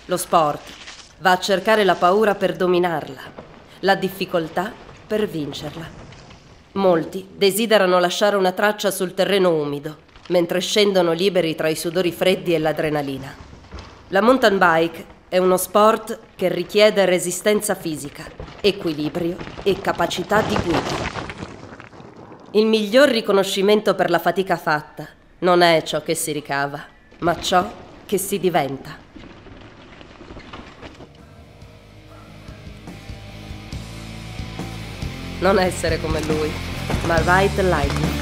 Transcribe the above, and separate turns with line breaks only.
Lo sport va a cercare la paura per dominarla, la difficoltà per vincerla. Molti desiderano lasciare una traccia sul terreno umido, mentre scendono liberi tra i sudori freddi e l'adrenalina. La mountain bike è uno sport che richiede resistenza fisica, equilibrio e capacità di guida. Il miglior riconoscimento per la fatica fatta non è ciò che si ricava, ma ciò che si diventa. Non essere come lui, ma ride the lightning.